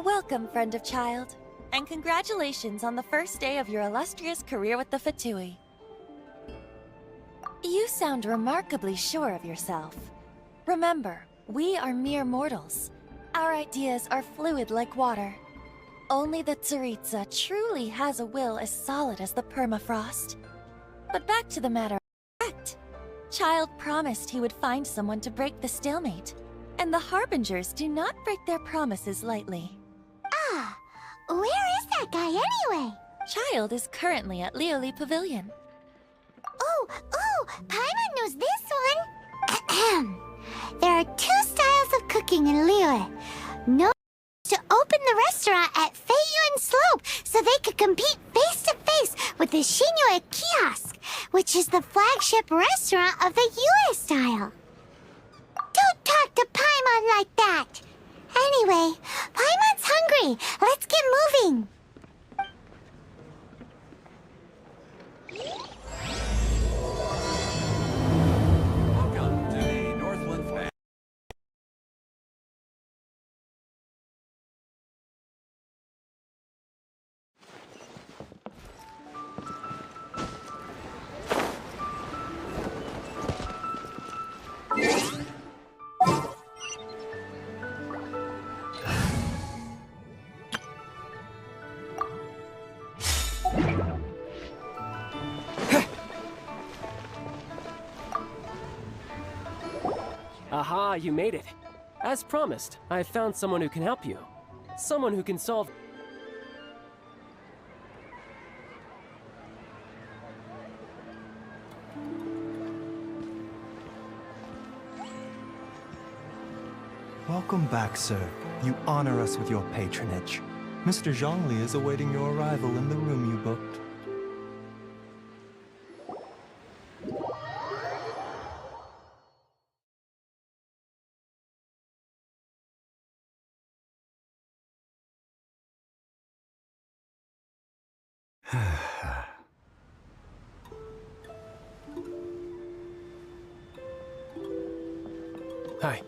Welcome, friend of child, and congratulations on the first day of your illustrious career with the Fatui. You sound remarkably sure of yourself. Remember, we are mere mortals. Our ideas are fluid like water. Only the Tsaritsa truly has a will as solid as the permafrost. But back to the matter of fact. Child promised he would find someone to break the stalemate, and the Harbingers do not break their promises lightly. Ah, where is that guy anyway? Child is currently at Lioli Pavilion. Oh, Paimon knows this one. There are 2 styles of cooking in Lioli. No to open the restaurant at Feiyuan Slope so they could compete face to face with the Shinue Kiosk, which is the flagship restaurant of the Yue style. Don't talk to Paimon like that. Anyway, Paimon's hungry. Let's get moving. Welcome to the Northland Fest. Aha, you made it. As promised, I've found someone who can help you. Someone who can solve... Welcome back, sir. You honor us with your patronage. Mr. Zhongli is awaiting your arrival in the room you booked. Hi.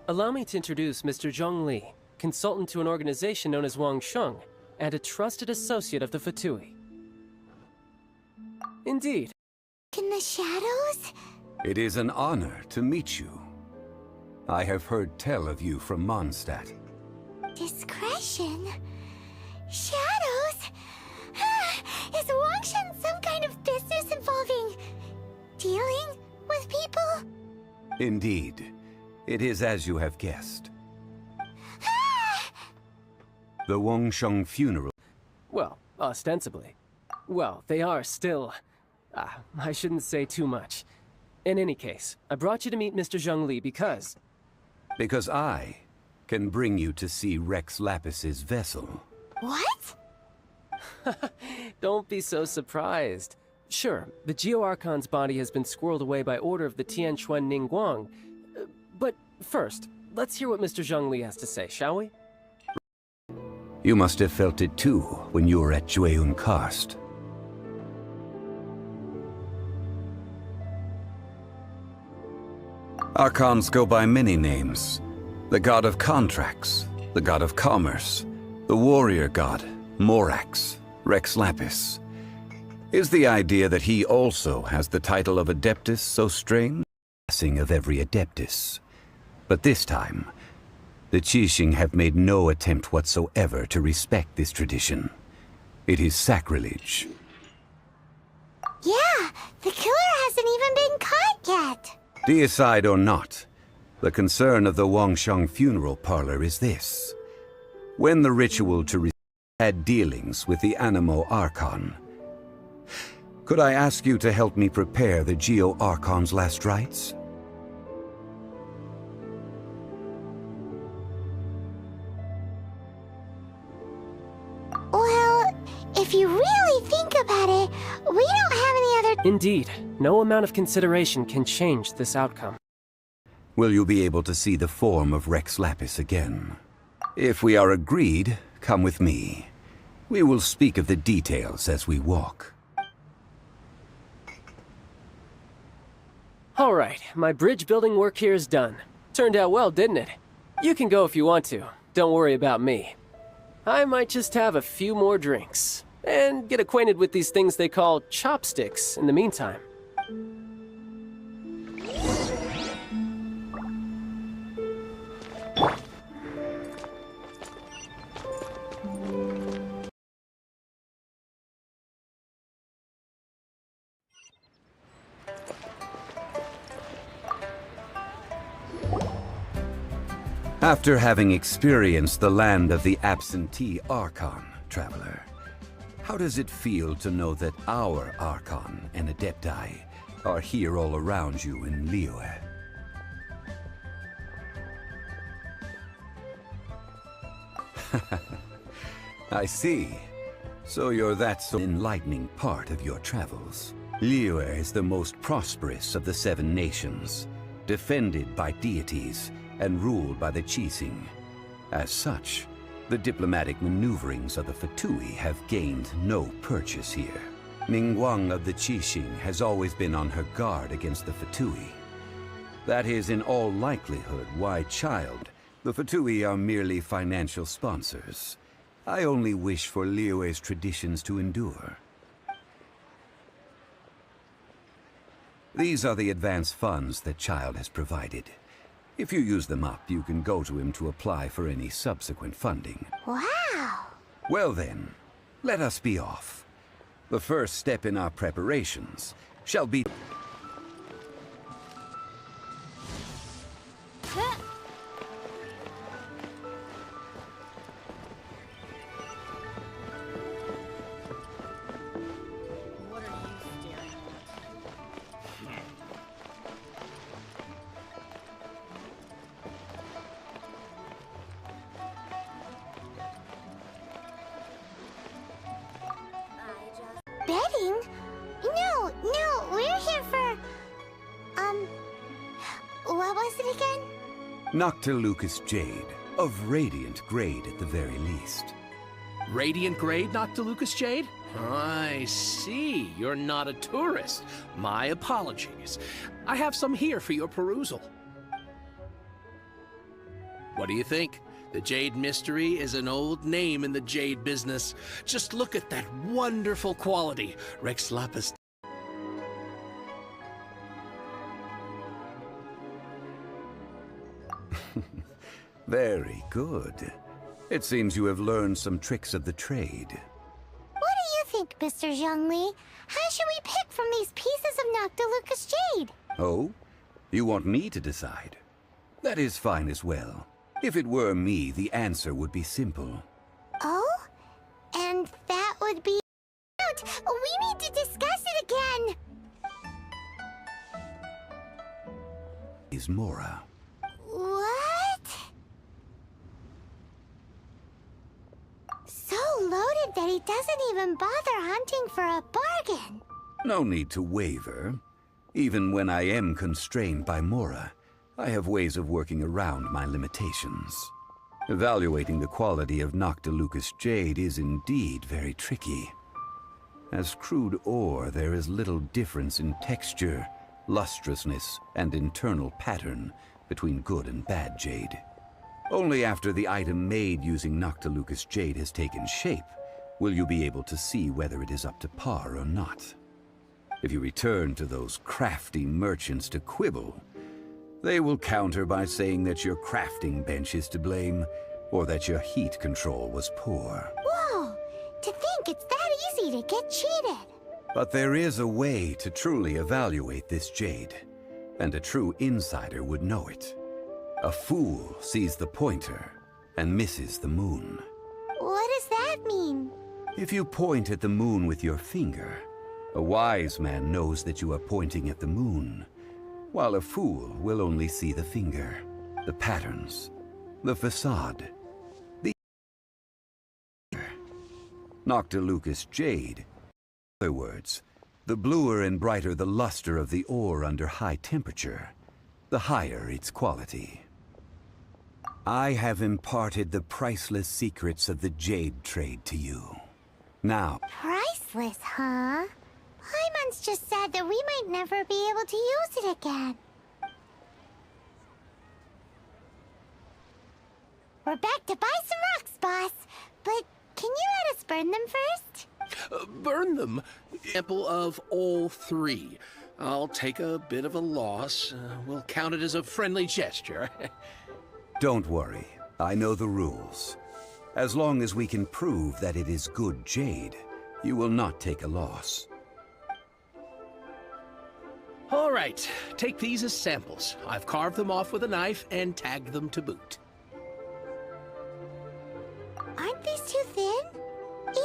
Allow me to introduce Mr. Zhong Li, consultant to an organization known as Wang Sheng, and a trusted associate of the Fatui. Indeed. In the shadows? It is an honor to meet you. I have heard tell of you from Mondstadt. Discretion? Shadows? Is Wang Shen some kind of business involving dealing with people? Indeed. It is as you have guessed. The Wangsheng funeral. Well, ostensibly. Well, they are still... I shouldn't say too much. In any case, I brought you to meet Mr. Zhongli because... Because I can bring you to see Rex Lapis's vessel. What? Don't be so surprised. Sure, the Geo-Archon's body has been squirreled away by order of the Tianquan Ningguang. But first, let's hear what Mr. Zhongli has to say, shall we? You must have felt it too when you were at Jueyun Karst. Archons go by many names. The god of contracts, the god of commerce, the warrior god, Morax, Rex Lapis. Is the idea that he also has the title of Adeptus so strange? Passing of every Adeptus. But this time, the Qixing have made no attempt whatsoever to respect this tradition. It is sacrilege. Yeah, the killer hasn't even been caught yet. Deicide or not, the concern of the Wangsheng funeral parlor is this. When the ritual to had dealings with the Animo Archon, could I ask you to help me prepare the Geo-Archon's last rites? Well, if you really think about it, we don't have any other... Indeed, no amount of consideration can change this outcome. Will you be able to see the form of Rex Lapis again? If we are agreed, come with me. We will speak of the details as we walk. Alright, my bridge building work here is done. Turned out well, didn't it? You can go if you want to. Don't worry about me. I might just have a few more drinks, and get acquainted with these things they call chopsticks in the meantime. After having experienced the land of the absentee Archon, traveler, how does it feel to know that our Archon and Adepti are here all around you in Liyue? I see. So you're that enlightening part of your travels. Liyue is the most prosperous of the 7 nations, defended by deities and ruled by the Qixing. As such, the diplomatic maneuverings of the Fatui have gained no purchase here. Ningguang of the Qixing has always been on her guard against the Fatui. That is in all likelihood why, child, the Fatui are merely financial sponsors. I only wish for Liyue's traditions to endure. These are the advance funds that Child has provided. If you use them up, you can go to him to apply for any subsequent funding. Wow! Well then, let us be off. The first step in our preparations shall be... Betting? No, we're here for... what was it again? Noctilucous Jade, of radiant grade at the very least. Radiant grade, Noctilucous Jade? I see. You're not a tourist. My apologies. I have some here for your perusal. What do you think? The Jade Mystery is an old name in the jade business. Just look at that wonderful quality. Rex Lapis. Very good. It seems you have learned some tricks of the trade. What do you think, Mr. Zhongli? How should we pick from these pieces of Noctilucous Jade? Oh? You want me to decide? That is fine as well. If it were me, the answer would be simple. Oh? And that would be... We need to discuss it again! Is Mora. What? So loaded that he doesn't even bother hunting for a bargain. No need to waver. Even when I am constrained by Mora, I have ways of working around my limitations. Evaluating the quality of Noctilucous Jade is indeed very tricky. As crude ore, there is little difference in texture, lustrousness, and internal pattern between good and bad jade. Only after the item made using Noctilucous Jade has taken shape will you be able to see whether it is up to par or not. If you return to those crafty merchants to quibble, they will counter by saying that your crafting bench is to blame, or that your heat control was poor. Whoa! To think it's that easy to get cheated! But there is a way to truly evaluate this jade, and a true insider would know it. A fool sees the pointer and misses the moon. What does that mean? If you point at the moon with your finger, a wise man knows that you are pointing at the moon, while a fool will only see the finger, the patterns, the facade, the... Noctilucous Jade. In other words, the bluer and brighter the luster of the ore under high temperature, the higher its quality. I have imparted the priceless secrets of the jade trade to you. Now... Priceless, huh? Paimon's just said that we might never be able to use it again. We're back to buy some rocks, boss. But can you let us burn them first? Burn them. Sample of all three. I'll take a bit of a loss. We'll count it as a friendly gesture. Don't worry. I know the rules. As long as we can prove that it is good jade, you will not take a loss. All right, take these as samples. I've carved them off with a knife and tagged them to boot. Aren't these too thin?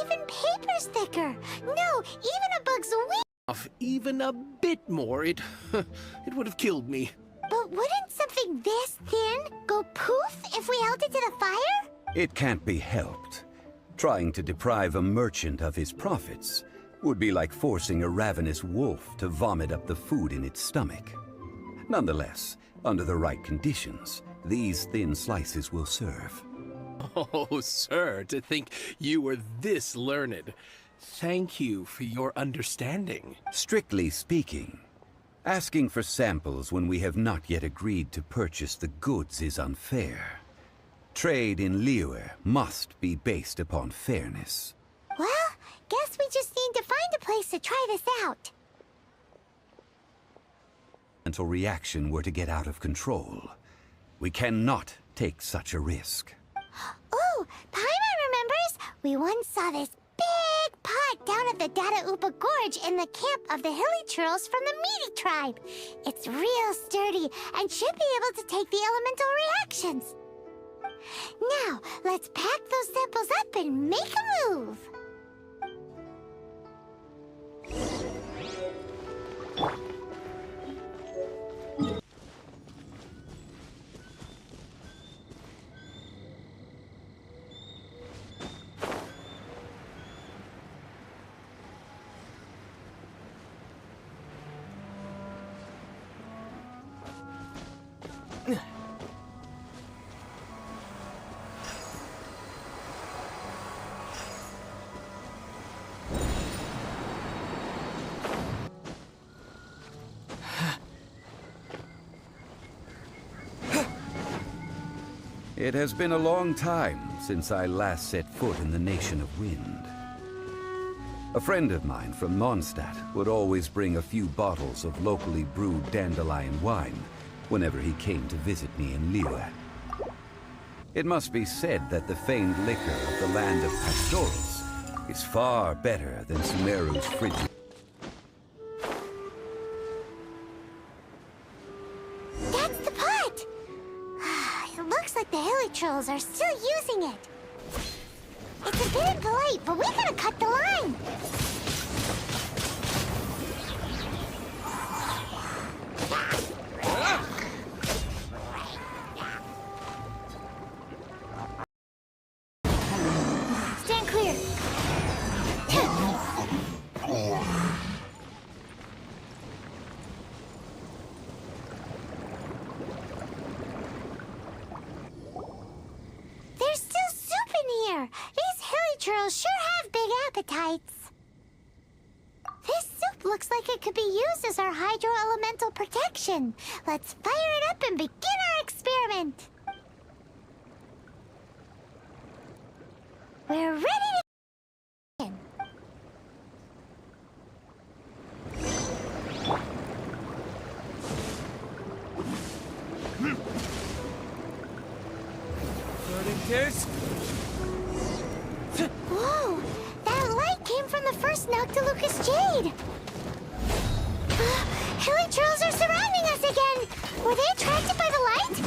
Even paper's thicker. No, even a bug's wing. Off even a bit more, it would have killed me. But wouldn't something this thin go poof if we held it to the fire? It can't be helped. Trying to deprive a merchant of his profits would be like forcing a ravenous wolf to vomit up the food in its stomach. Nonetheless, under the right conditions, these thin slices will serve. Oh, sir, to think you were this learned. Thank you for your understanding. Strictly speaking, asking for samples when we have not yet agreed to purchase the goods is unfair. Trade in Liyue must be based upon fairness. Well, guess we just need to find a place to try this out. Until reaction were to get out of control, we cannot take such a risk. Oh, Paimon remembers we once saw this big pot down at the Dada Upa Gorge in the camp of the hilly churls from the Meaty tribe. It's real sturdy and should be able to take the elemental reactions. Now, let's pack those samples up and make a move. It has been a long time since I last set foot in the Nation of Wind. A friend of mine from Mondstadt would always bring a few bottles of locally brewed dandelion wine whenever he came to visit me in Liyue. It must be said that the famed liquor of the land of pastorals is far better than Sumeru's frigid. That's the pot! It looks like the Hilichurls are still using it. It's a bit impolite, but we gotta cut the line. Stand clear. There's still soup in here. These Hilichurls sure have big appetites. This soup looks like it could be used as our hydro-elemental protection. Let's fire it up and begin our experiment. We're ready to begin. Whoa! That light came from the first Noctilucous Jade! Hilichurls are surrounding us again! Were they attracted by the light?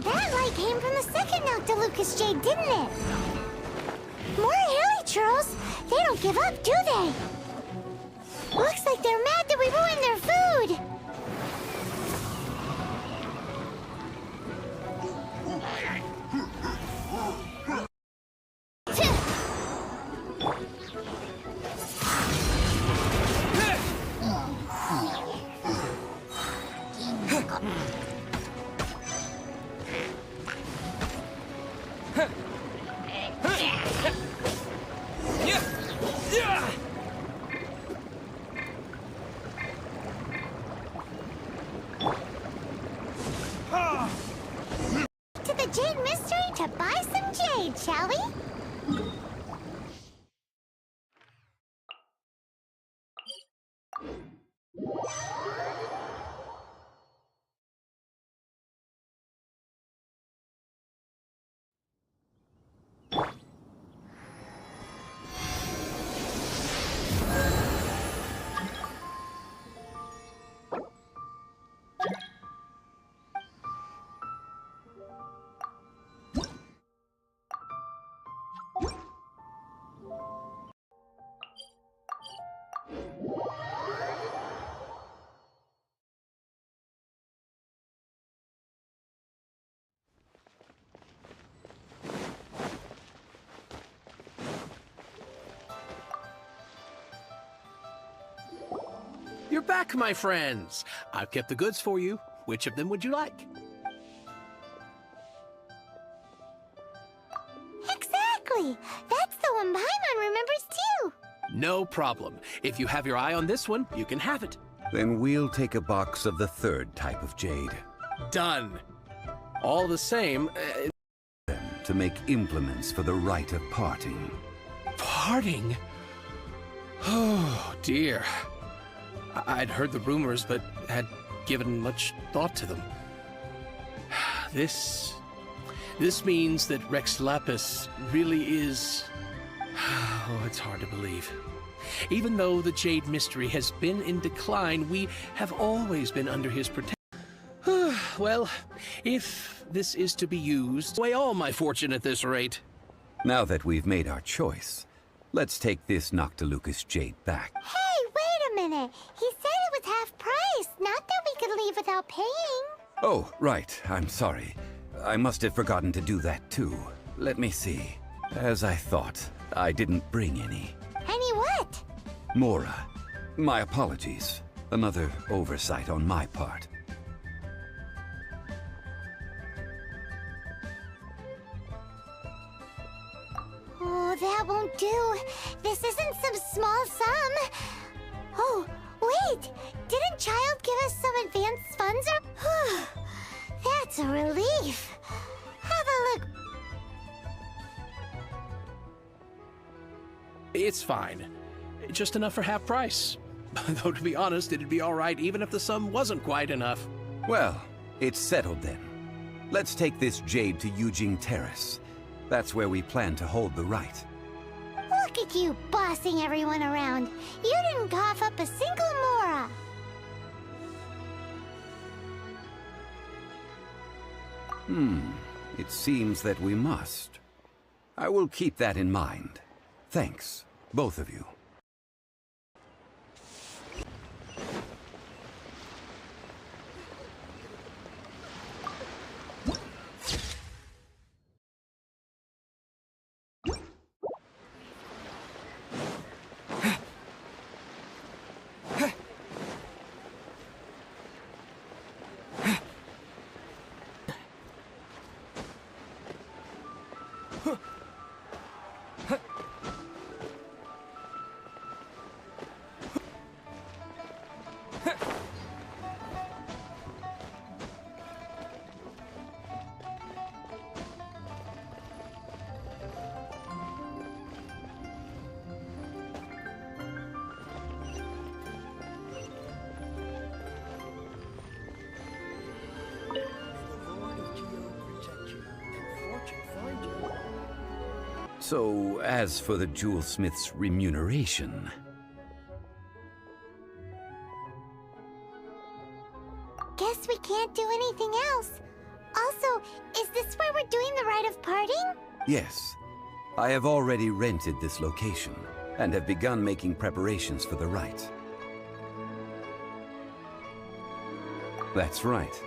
That light came from the second Noctilucous Jade, didn't it? More Hilichurls? They don't give up, do they? Looks like they're mad that we ruined their food. To the Jade Mystery to buy some jade, shall we? You're back, my friends. I've kept the goods for you. Which of them would you like? Exactly! That's the one Paimon remembers too! No problem. If you have your eye on this one, you can have it. Then we'll take a box of the third type of jade. Done. All the same, To make implements for the rite of parting. parting? Oh, dear. I'd heard the rumors, but had given much thought to them. This means that Rex Lapis really is... Oh, it's hard to believe. Even though the Jade Mystery has been in decline, we have always been under his protection. Well, if this is to be used, weigh all my fortune at this rate. Now that we've made our choice, let's take this Noctilucous jade back. Hey, wait a minute! He said it was half price, not that we could leave without paying. Oh, right. I'm sorry. I must have forgotten to do that too. Let me see. As I thought, I didn't bring any. Any what? Mora, my apologies. Another oversight on my part. Oh, that won't do. This isn't some small sum. Oh, wait! Didn't Child give us some advanced funds or... That's a relief. Have a look. It's fine. Just enough for half price. Though, to be honest, it'd be all right even if the sum wasn't quite enough. Well, it's settled then. Let's take this jade to Yujing Terrace. That's where we plan to hold the rite. Look at you bossing everyone around. You didn't cough up a single mora. It seems that we must. I will keep that in mind. Thanks, both of you. So, as for the jewelsmith's remuneration... Guess we can't do anything else. Also, is this where we're doing the rite of parting? Yes, I have already rented this location, and have begun making preparations for the rite. That's right.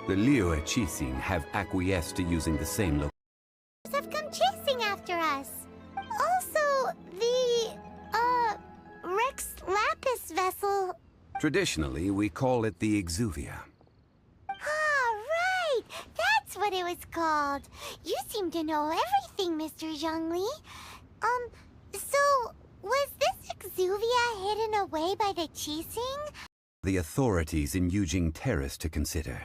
The Liyue Qixing have acquiesced to using the same location. Have come chasing after us. Also, the, Rex Lapis vessel. Traditionally, we call it the Exuvia. Ah, right! That's what it was called. You seem to know everything, Mr. Zhongli. So, was this Exuvia hidden away by the Qixing? The authorities in Yujing Terrace to consider.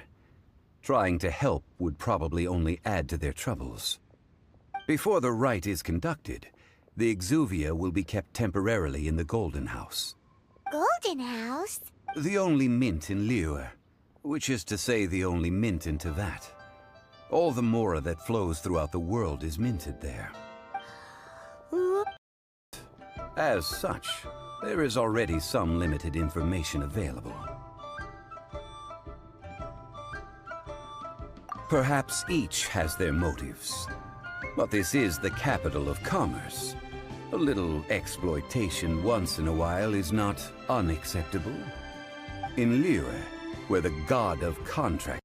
Trying to help would probably only add to their troubles. Before the rite is conducted, the Exuvia will be kept temporarily in the Golden House. Golden House? The only mint in Liyue, which is to say the only mint in Teyvat. All the mora that flows throughout the world is minted there. As such, there is already some limited information available. Perhaps each has their motives. But this is the capital of commerce. A little exploitation once in a while is not unacceptable. In Liyue, where the god of contract...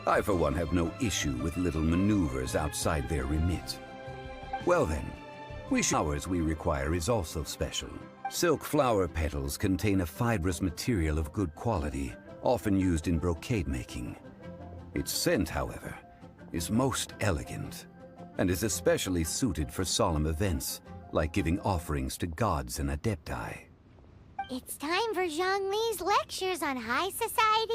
I, for one, have no issue with little maneuvers outside their remit. Well then, flowers we require is also special. Silk flower petals contain a fibrous material of good quality, often used in brocade making. Its scent, however, is most elegant, and is especially suited for solemn events, like giving offerings to gods and adepti. It's time for Zhongli's lectures on high society.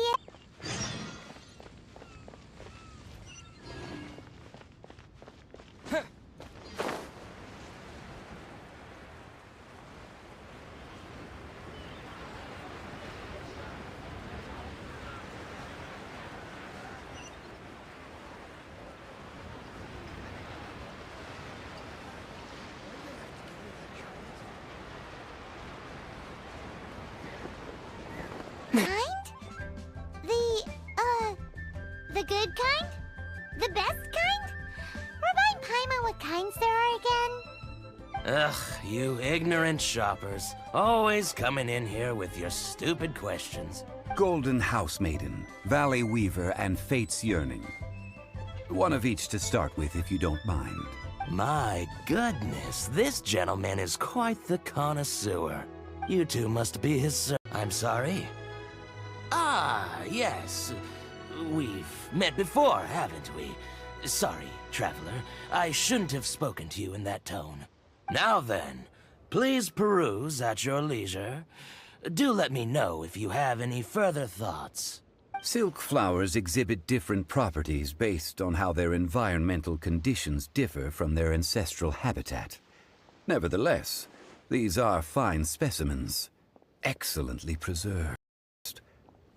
The good kind? The best kind? Remind Paimon what kinds there are again? Ugh, you ignorant shoppers. Always coming in here with your stupid questions. Golden House Maiden, Valley Weaver, and Fate's Yearning. One of each to start with, if you don't mind. My goodness, this gentleman is quite the connoisseur. You two must be his I'm sorry? Ah, yes. We've met before, haven't we? Sorry, traveler. I shouldn't have spoken to you in that tone. Now then, please peruse at your leisure. Do let me know if you have any further thoughts. Silk flowers exhibit different properties based on how their environmental conditions differ from their ancestral habitat. Nevertheless, these are fine specimens, excellently preserved.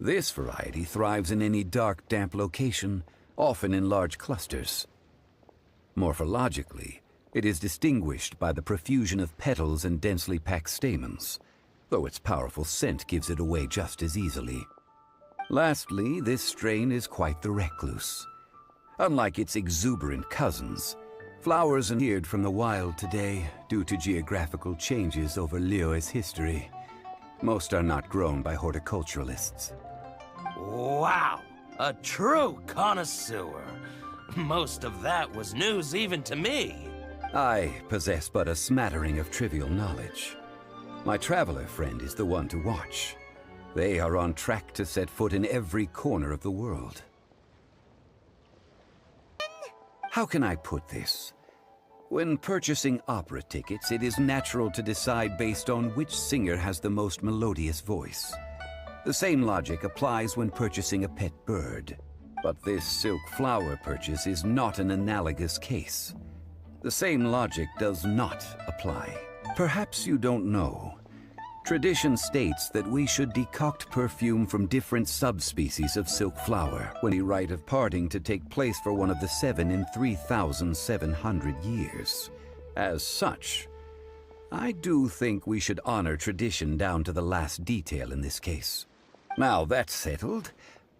This variety thrives in any dark, damp location, often in large clusters. Morphologically, it is distinguished by the profusion of petals and densely packed stamens, though its powerful scent gives it away just as easily. Lastly, this strain is quite the recluse. Unlike its exuberant cousins, flowers are veered from the wild today due to geographical changes over Liyue's history. Most are not grown by horticulturalists. Wow! A true connoisseur. Most of that was news even to me. I possess but a smattering of trivial knowledge. My traveler friend is the one to watch. They are on track to set foot in every corner of the world. How can I put this? When purchasing opera tickets, it is natural to decide based on which singer has the most melodious voice. The same logic applies when purchasing a pet bird. But this silk flower purchase is not an analogous case. The same logic does not apply. Perhaps you don't know. Tradition states that we should decoct perfume from different subspecies of silk flower when the rite of parting to take place for one of the 7 in 3,700 years. As such, I do think we should honor tradition down to the last detail in this case. Now that's settled,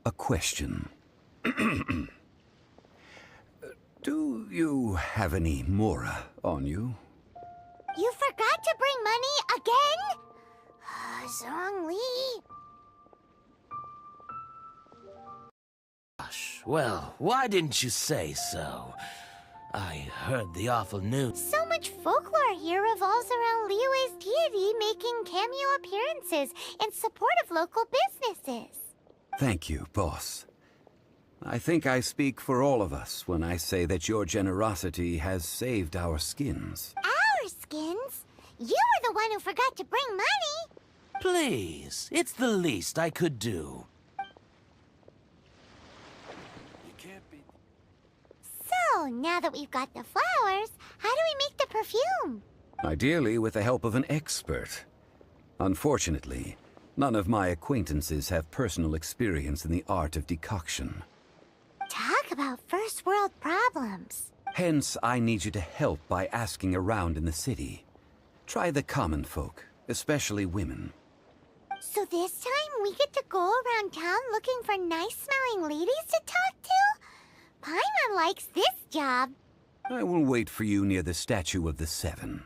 a question. Do you have any mora on you? You forgot to bring money again? Zhongli. Gosh, well, why didn't you say so? I heard the awful news. So much folklore here revolves around Liyue's deity making cameo appearances in support of local businesses. Thank you, boss. I think I speak for all of us when I say that your generosity has saved our skins. Our skins? You were the one who forgot to bring money. Please, it's the least I could do. So, now that we've got the flowers, how do we make the perfume? Ideally with the help of an expert. Unfortunately, none of my acquaintances have personal experience in the art of decoction. Talk about first world problems. Hence, I need you to help by asking around in the city. Try the common folk, especially women. So this time we get to go around town looking for nice-smelling ladies to talk to? Paimon likes this job. I will wait for you near the statue of the 7.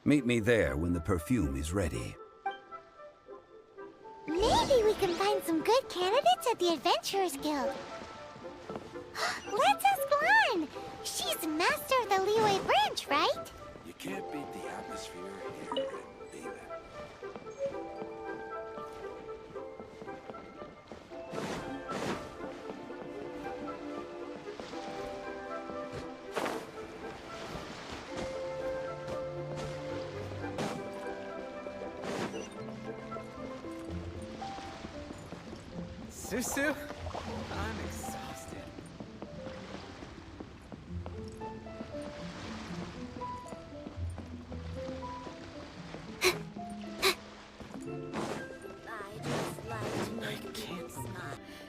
Meet me there when the perfume is ready. Maybe we can find some good candidates at the Adventurers Guild. Let's ask Lan. She's master of the Liyue branch, right? You can't beat the atmosphere here, baby. Susu? I'm exhausted.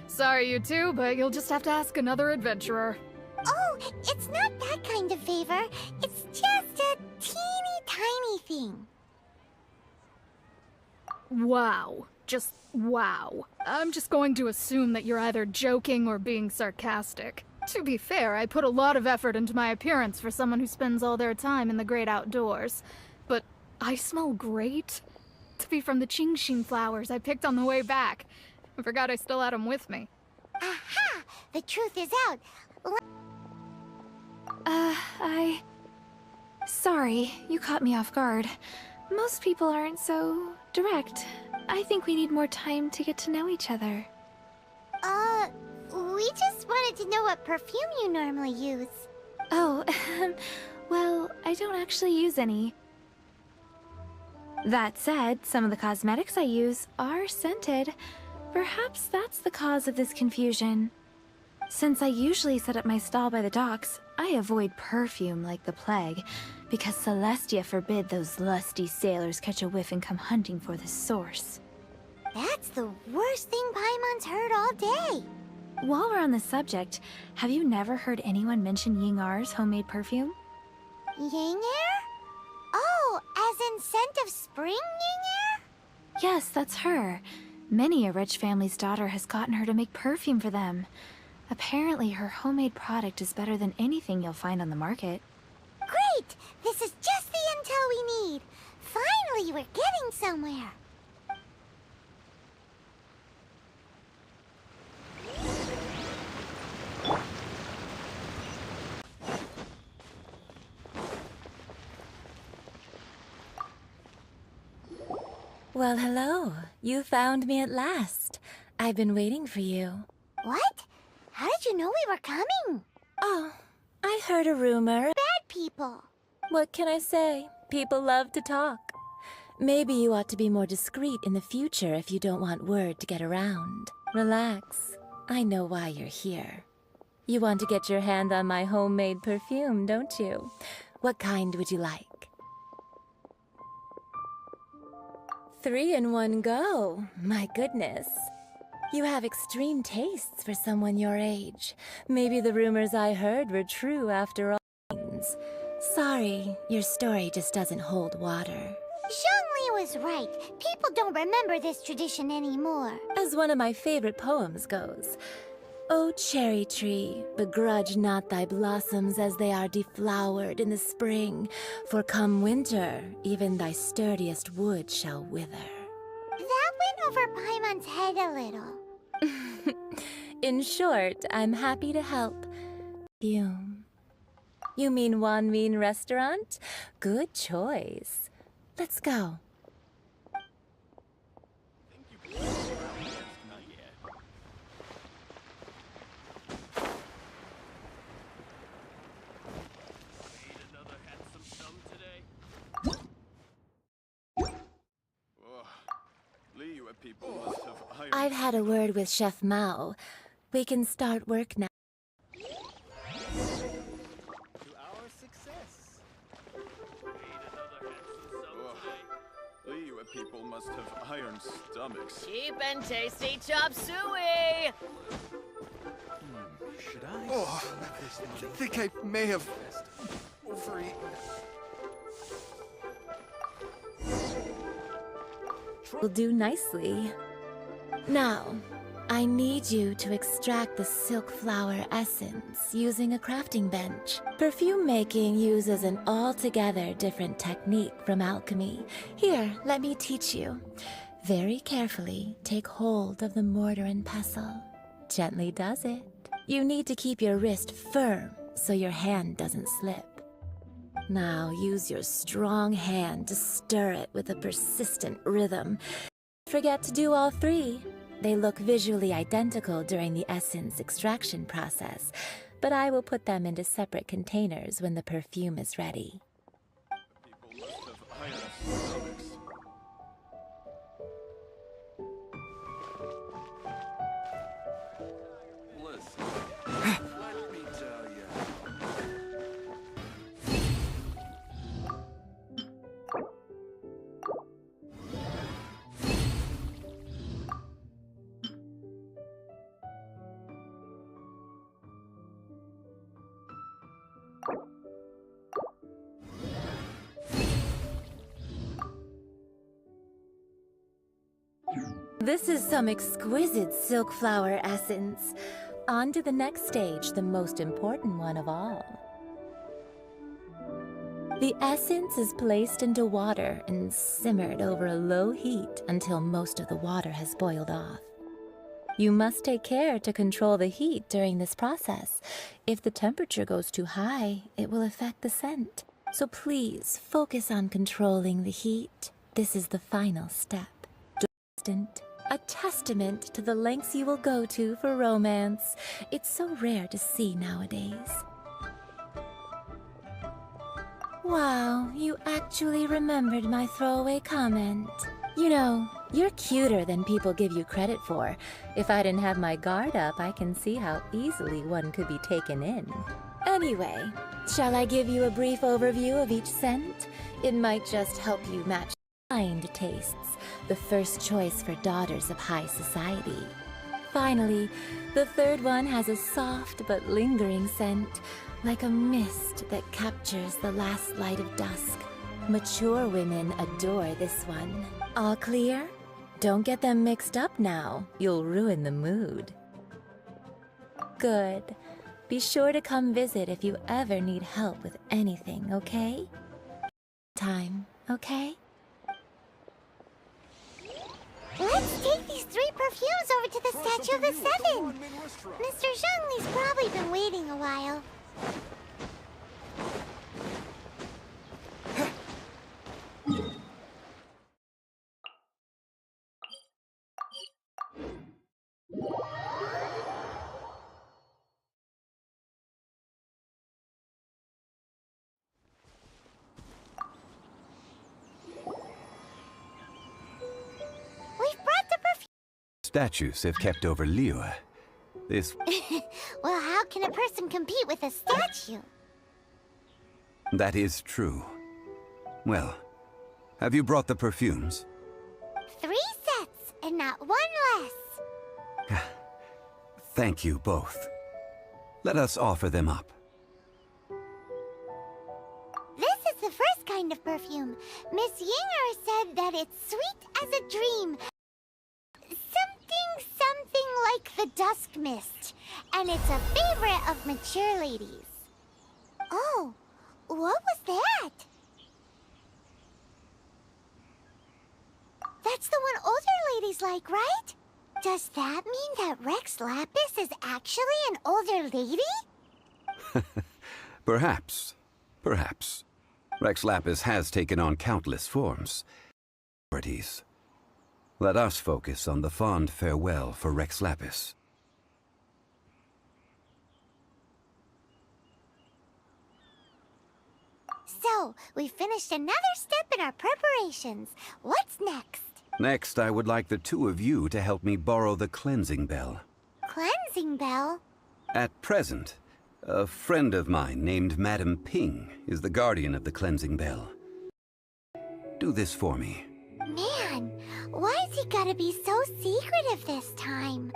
Sorry, you two, but you'll just have to ask another adventurer. Oh, it's not that kind of favor. It's just a teeny tiny thing. Wow. Just wow. I'm just going to assume that you're either joking or being sarcastic. To be fair, I put a lot of effort into my appearance for someone who spends all their time in the great outdoors. But I smell great. To be from the Genshin flowers I picked on the way back. I forgot I still had them with me. Aha! The truth is out. Sorry, you caught me off guard. Most people aren't so direct. I think we need more time to get to know each other. We just wanted to know what perfume you normally use. Oh, well, I don't actually use any. That said, some of the cosmetics I use are scented. Perhaps that's the cause of this confusion. Since I usually set up my stall by the docks, I avoid perfume like the plague, because Celestia forbid those lusty sailors catch a whiff and come hunting for the source. That's the worst thing Paimon's heard all day. While we're on the subject, have you never heard anyone mention Yingar's homemade perfume? Yinger? Oh, as in scent of spring, Yinger? Yes, that's her. Many a rich family's daughter has gotten her to make perfume for them. Apparently, her homemade product is better than anything you'll find on the market. Great! This is just the intel we need. Finally, we're getting somewhere. Well, hello. You found me at last. I've been waiting for you. What? How did you know we were coming? Oh, I heard a rumor. Bad people. What can I say? People love to talk. Maybe you ought to be more discreet in the future if you don't want word to get around. Relax. I know why you're here. You want to get your hand on my homemade perfume, don't you? What kind would you like? 3 in one go. My goodness. You have extreme tastes for someone your age. Maybe the rumors I heard were true after all. Sorry, your story just doesn't hold water. Zhongli was right. People don't remember this tradition anymore. As one of my favorite poems goes, O cherry tree, begrudge not thy blossoms as they are deflowered in the spring, for come winter, even thy sturdiest wood shall wither. That went over Paimon's head a little. In short, I'm happy to help. You mean Wanmin Restaurant? Good choice. Let's go. I've had a word with Chef Mao. We can start work now. To our success. Liyue people must have iron stomachs. Cheap and tasty chop suey! Should I? Oh, I think I may have overeaten. Will do nicely. Now, I need you to extract the silk flower essence using a crafting bench. Perfume making uses an altogether different technique from alchemy. Here, let me teach you. Very carefully, take hold of the mortar and pestle. Gently does it. You need to keep your wrist firm so your hand doesn't slip. Now use your strong hand to stir it with a persistent rhythm. Forget to do all 3. They look visually identical during the essence extraction process, but I will put them into separate containers when the perfume is ready. People must have iron stomachs. Listen, let me tell you. This is some exquisite silk flower essence. On to the next stage, the most important one of all. The essence is placed into water and simmered over a low heat until most of the water has boiled off. You must take care to control the heat during this process. If the temperature goes too high, it will affect the scent. So please focus on controlling the heat. This is the final step. A testament to the lengths you will go to for romance. It's so rare to see nowadays. Wow, you actually remembered my throwaway comment. You know, You're cuter than people give you credit for. If I didn't have my guard up, I can see how easily one could be taken in. Anyway, shall I give you a brief overview of each scent? It might just help you match kind tastes, the first choice for daughters of high society. Finally, the third one has a soft but lingering scent, like a mist that captures the last light of dusk. Mature women adore this one. All clear? Don't get them mixed up now. You'll ruin the mood. Good. Be sure to come visit if you ever need help with anything, okay? Time, okay? Let's take these 3 perfumes over to the Statue of the Seven. Mr. Zhongli's probably been waiting a while. Statues if kept over Liyue. This... Well, how can a person compete with a statue? That is true. Well, have you brought the perfumes? 3 sets, and not 1 less. Thank you both. Let us offer them up. This is the first kind of perfume. Miss Yinger said that it's sweet as a dream. Something like the dusk mist. And it's a favorite of mature ladies. Oh, what was that? That's the one older ladies like, right? Does that mean that Rex Lapis is actually an older lady? Perhaps. Perhaps. Rex Lapis has taken on countless forms. Let us focus on the fond farewell for Rex Lapis. So, we finished another step in our preparations. What's next? Next, I would like the 2 of you to help me borrow the cleansing bell. Cleansing bell? At present, a friend of mine named Madame Ping is the guardian of the cleansing bell. Do this for me. Man, why's he gotta be so secretive this time?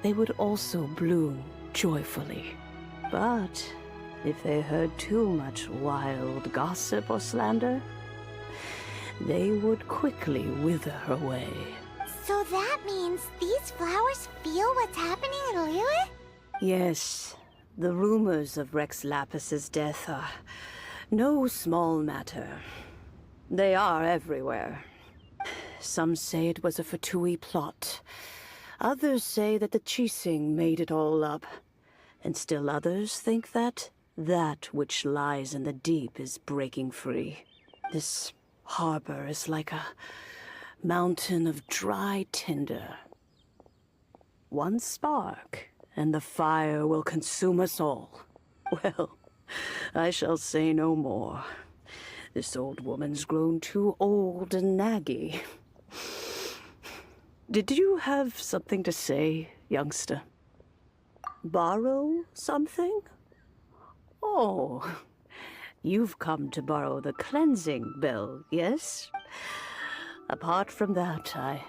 They would also bloom joyfully. But if they heard too much wild gossip or slander, they would quickly wither away. So that means these flowers feel what's happening in Liyue? Yes, the rumors of Rex Lapis's death are no small matter. They are everywhere. Some say it was a Fatui plot. Others say that the Qixing made it all up. And still others think that which lies in the deep is breaking free. This harbor is like a mountain of dry tinder. One spark, and the fire will consume us all. Well, I shall say no more. This old woman's grown too old and naggy. Did you have something to say, youngster? Borrow something? Oh, you've come to borrow the cleansing bell, yes? Apart from that, I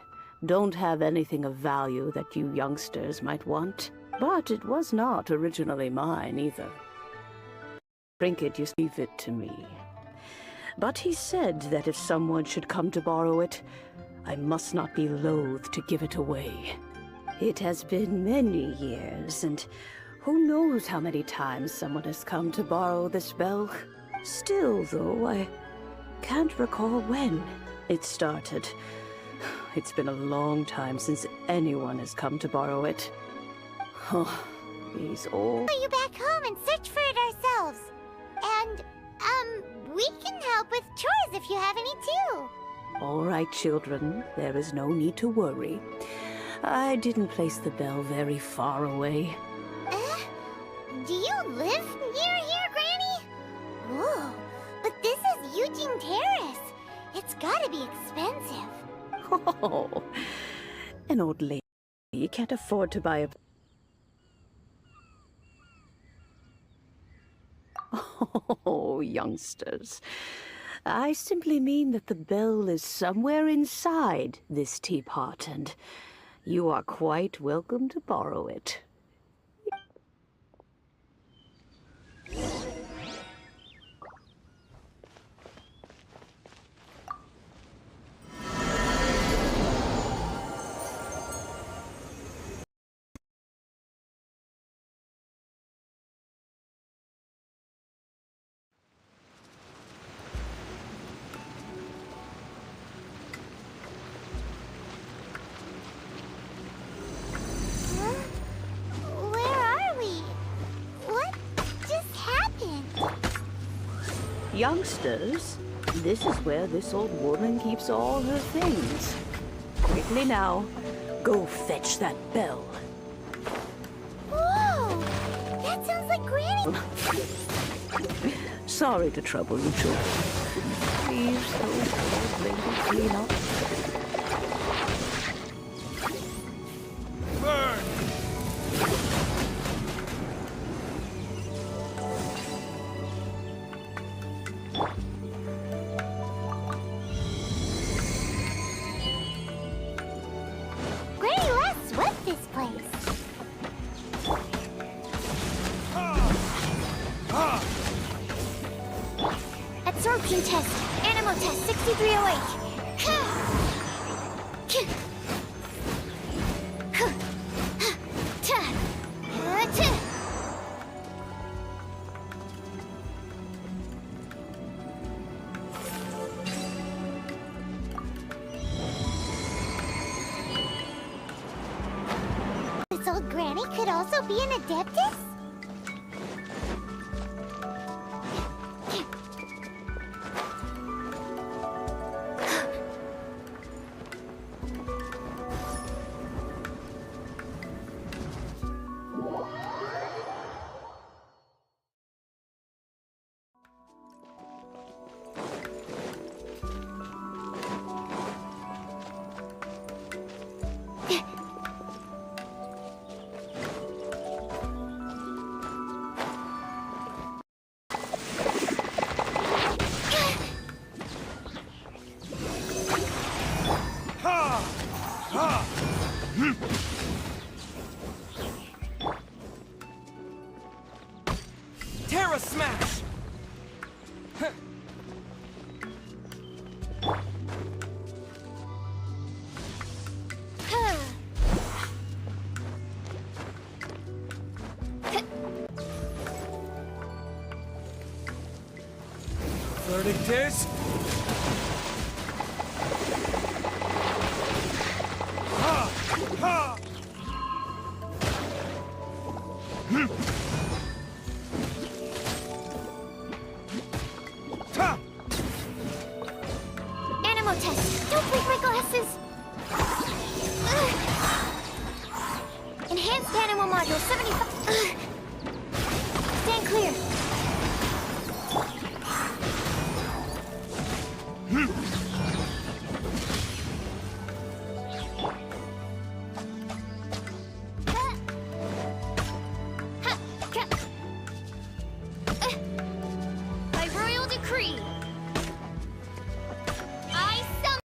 don't have anything of value that you youngsters might want. But it was not originally mine, either. Trinket used to leave it to me. But he said that if someone should come to borrow it, I must not be loath to give it away. It has been many years, and who knows how many times someone has come to borrow this bell. Still, though, I can't recall when it started. it's been a long time since anyone has come to borrow it. Oh, these old... Put you back home and search for it ourselves. And, we can help with chores if you have any too. All right, children. There is no need to worry. I didn't place the bell very far away. Do you live near here, Granny? Whoa, but this is Eugene Terrace. It's gotta be expensive. Oh, an old lady can't afford to buy a... Oh, youngsters. I simply mean that the bell is somewhere inside this teapot, and you are quite welcome to borrow it. Youngsters, this is where this old woman keeps all her things. Quickly now, go fetch that bell. Whoa! That sounds like Granny! Sorry to trouble you children. Please help old lady clean up. Granny last swept this place. Absorption test. Animal test 6308. This old Granny could also be an Adeptus? Terra Smash! Verdict is... Ha! Ha! Ta! Animal test. Don't break my glasses. Enhanced animal module 75. Stand clear. By royal decree, I summon.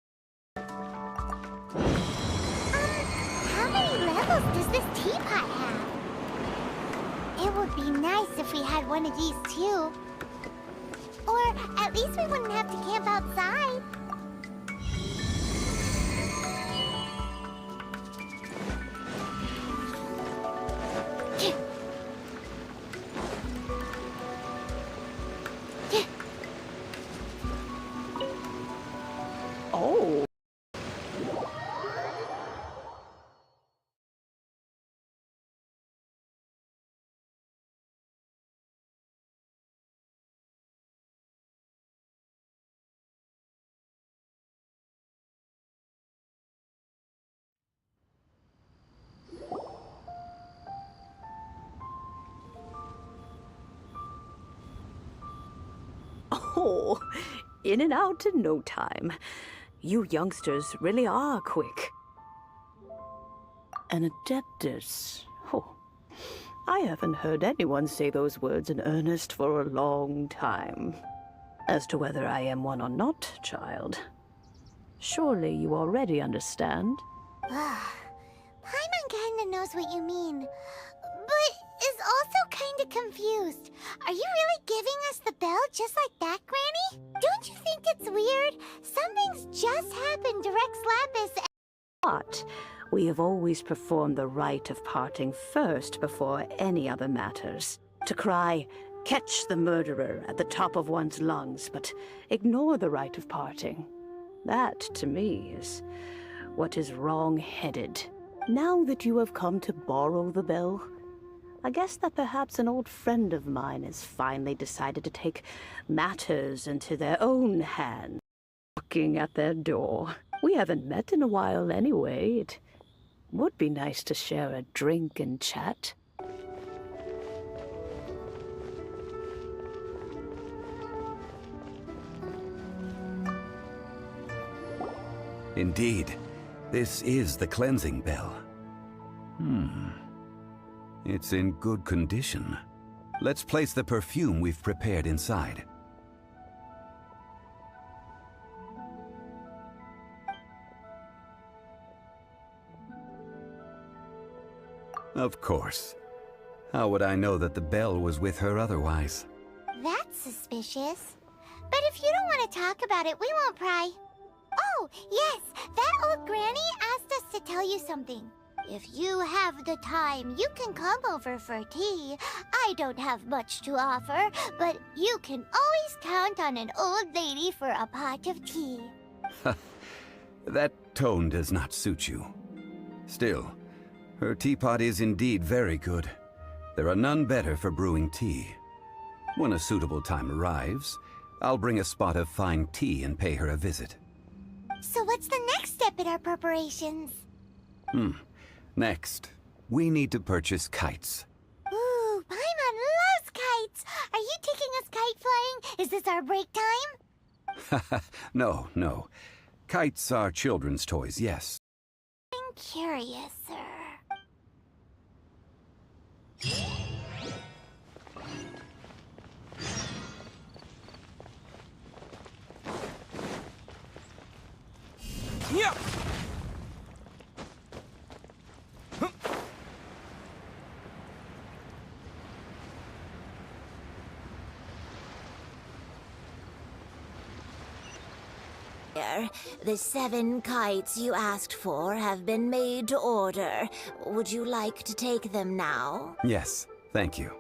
How many levels does this teapot have? It would be nice if we had one of these too. Or at least we wouldn't have to camp outside. Oh. Oh, in and out in no time. You youngsters really are quick. An Adeptus. Oh, I haven't heard anyone say those words in earnest for a long time. As to whether I am one or not, child, surely you already understand. Paimon kinda knows what you mean, but is also kinda confused. Are you really giving us the bell just like that, Granny? Don't you think it's weird? Something's just happened to Rex Lapis. But we have always performed the rite of parting first before any other matters. To cry, "Catch the murderer," at the top of one's lungs, but ignore the rite of parting. That, to me, is what is wrong-headed. Now that you have come to borrow the bell, I guess that perhaps an old friend of mine has finally decided to take matters into their own hands, knocking at their door. We haven't met in a while anyway. It would be nice to share a drink and chat. Indeed, this is the cleansing bell. It's in good condition. Let's place the perfume we've prepared inside. Of course. How would I know that the bell was with her otherwise? That's suspicious. But if you don't want to talk about it, we won't pry. Oh, yes, that old granny asked us to tell you something. If you have the time, you can come over for tea. I don't have much to offer, but you can always count on an old lady for a pot of tea. That tone does not suit you. Still, her teapot is indeed very good. There are none better for brewing tea. When a suitable time arrives, I'll bring a spot of fine tea and pay her a visit. So what's the next step in our preparations? Next, we need to purchase kites. Ooh, Paimon loves kites! Are you taking us kite flying? Is this our break time? No, no. Kites are children's toys, yes. I'm curious, sir. Yeah. The 7 kites you asked for have been made to order. Would you like to take them now? Yes, thank you.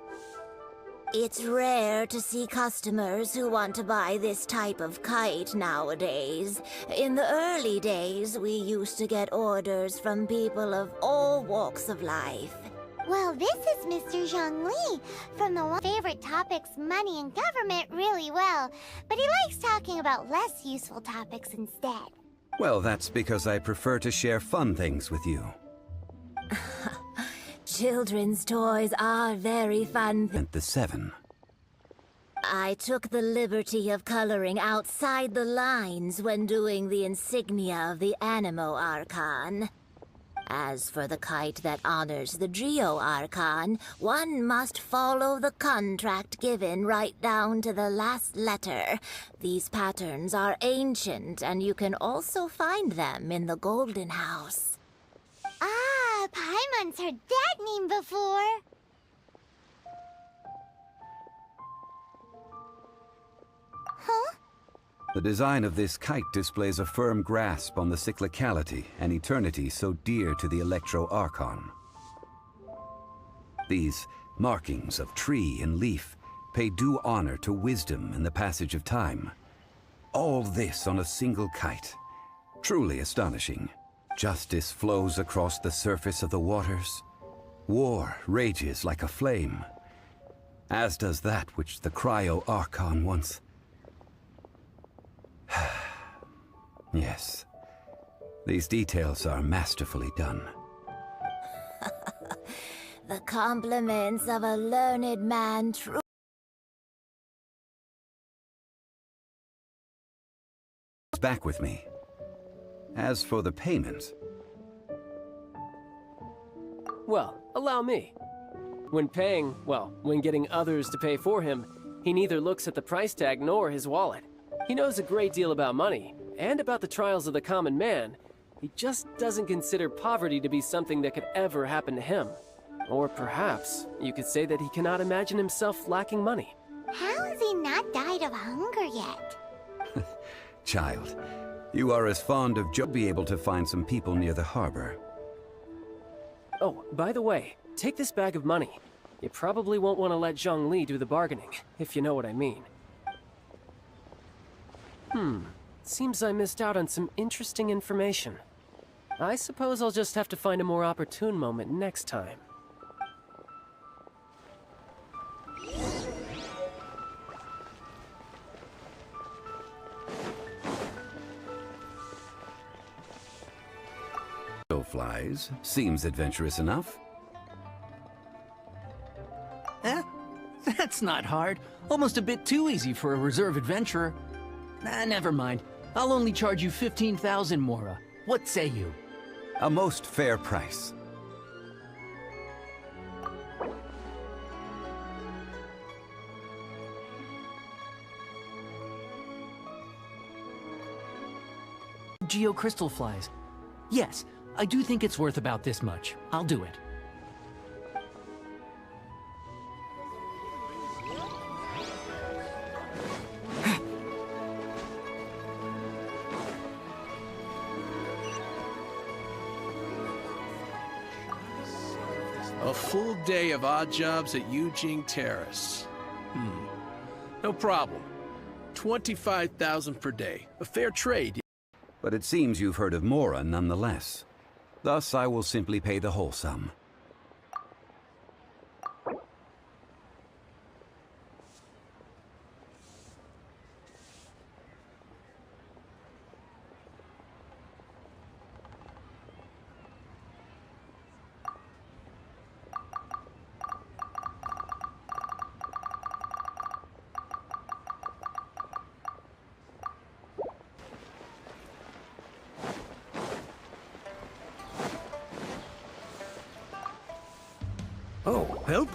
It's rare to see customers who want to buy this type of kite nowadays. In the early days, we used to get orders from people of all walks of life. Well, this is Mr. Zhongli. From the one favorite topics, money and government, really well. But he likes talking about less useful topics instead. Well, that's because I prefer to share fun things with you. Children's toys are very fun. And the 7. I took the liberty of coloring outside the lines when doing the insignia of the Animo Archon. As for the kite that honors the Geo Archon, one must follow the contract given right down to the last letter. These patterns are ancient, and you can also find them in the Golden House. Ah, Paimon's heard that name before. Huh? The design of this kite displays a firm grasp on the cyclicality and eternity so dear to the Electro Archon. These markings of tree and leaf pay due honor to wisdom and the passage of time. All this on a single kite. Truly astonishing. Justice flows across the surface of the waters. War rages like a flame. As does that which the Cryo Archon once... Yes. These details are masterfully done. The compliments of a learned man back with me. As for the payment... Well, allow me. When getting others to pay for him, he neither looks at the price tag nor his wallet. He knows a great deal about money, and about the trials of the common man. He just doesn't consider poverty to be something that could ever happen to him. Or perhaps you could say that he cannot imagine himself lacking money. How has he not died of hunger yet? Child, you are as fond of be able to find some people near the harbor. Oh, by the way, take this bag of money. You probably won't want to let Zhongli do the bargaining, if you know what I mean. Seems I missed out on some interesting information. I suppose I'll just have to find a more opportune moment next time. Flies seems adventurous enough. That's not hard. Almost a bit too easy for a reserve adventurer. Never mind. I'll only charge you 15,000 Mora. What say you? A most fair price. Geocrystal flies. Yes, I do think it's worth about this much. I'll do it. A full day of odd jobs at Yujing Terrace. No problem. 25,000 per day. A fair trade. But it seems you've heard of Mora nonetheless. Thus, I will simply pay the whole sum. Oh, help?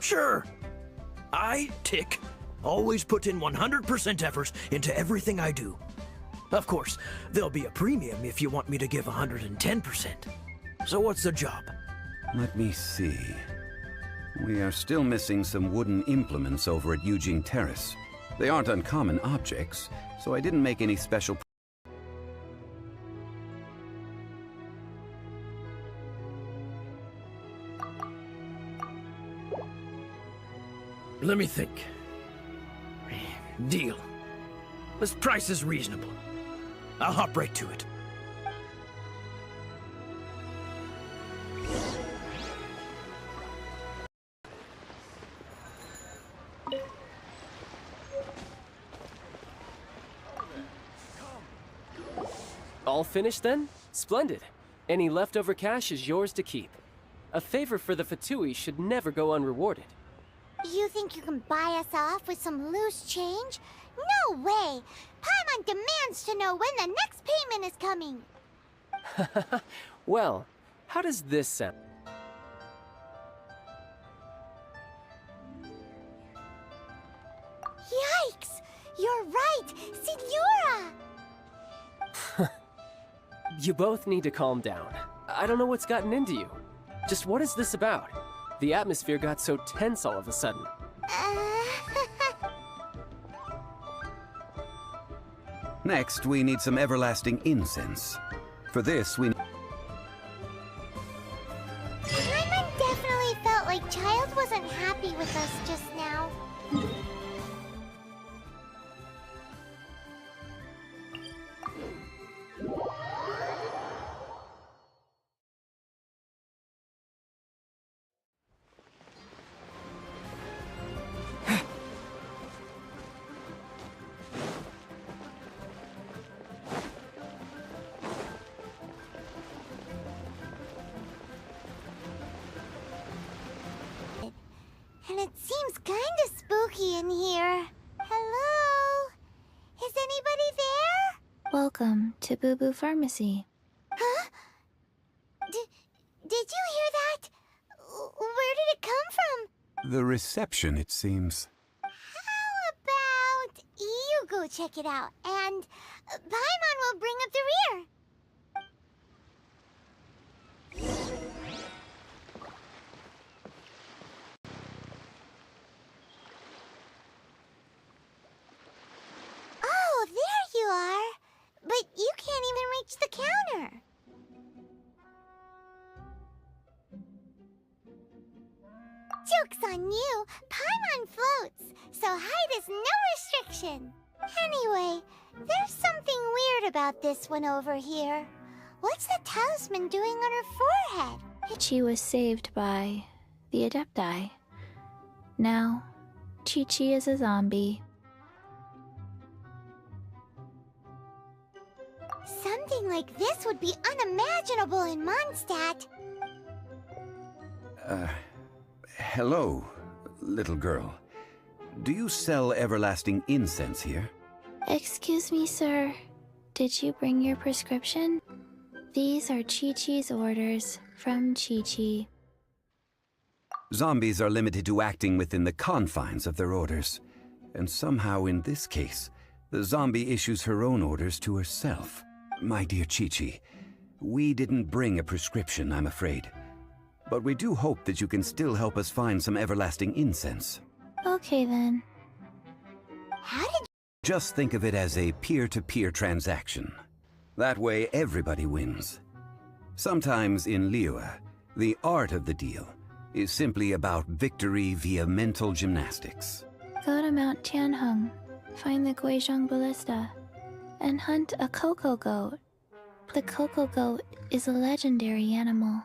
Sure. I, Tick, always put in 100% effort into everything I do. Of course, there'll be a premium if you want me to give 110%. So what's the job? Let me see. We are still missing some wooden implements over at Yujing Terrace. They aren't uncommon objects, so I didn't make any special... Let me think. Deal. This price is reasonable. I'll hop right to it. All finished then? Splendid. Any leftover cash is yours to keep. A favor for the Fatui should never go unrewarded. You think you can buy us off with some loose change? No way! Paimon demands to know when the next payment is coming! Well, how does this sound? Yikes! You're right! Signora! You both need to calm down. I don't know what's gotten into you. Just what is this about? The atmosphere got so tense all of a sudden. Next, we need some everlasting incense. For this, we... Paimon definitely felt like Child wasn't happy with us just now. And it seems kinda spooky in here. Hello? Is anybody there? Welcome to Boo Boo Pharmacy. Huh? Did you hear that? Where did it come from? The reception, it seems. How about you go check it out, and Paimon will bring up the rear. Oh, there you are. But you can't even reach the counter. Joke's on you. Paimon floats, so height is no restriction. Anyway, there's something weird about this one over here. What's the talisman doing on her forehead? Chi was saved by the Adepti. Now, Chi-Chi is a zombie. Something like this would be unimaginable in Mondstadt. Hello, little girl. Do you sell everlasting incense here? Excuse me, sir. Did you bring your prescription? These are Chi-Chi's orders from Chi-Chi. Zombies are limited to acting within the confines of their orders. And somehow in this case, the zombie issues her own orders to herself. My dear Chi-Chi, we didn't bring a prescription, I'm afraid. But we do hope that you can still help us find some everlasting incense. Okay, then. How did Just think of it as a peer-to-peer transaction. That way everybody wins. Sometimes in Liyue, the art of the deal is simply about victory via mental gymnastics. Go to Mount Tianheng, find the Guizhong Ballista, and hunt a cocoa goat. The cocoa goat is a legendary animal,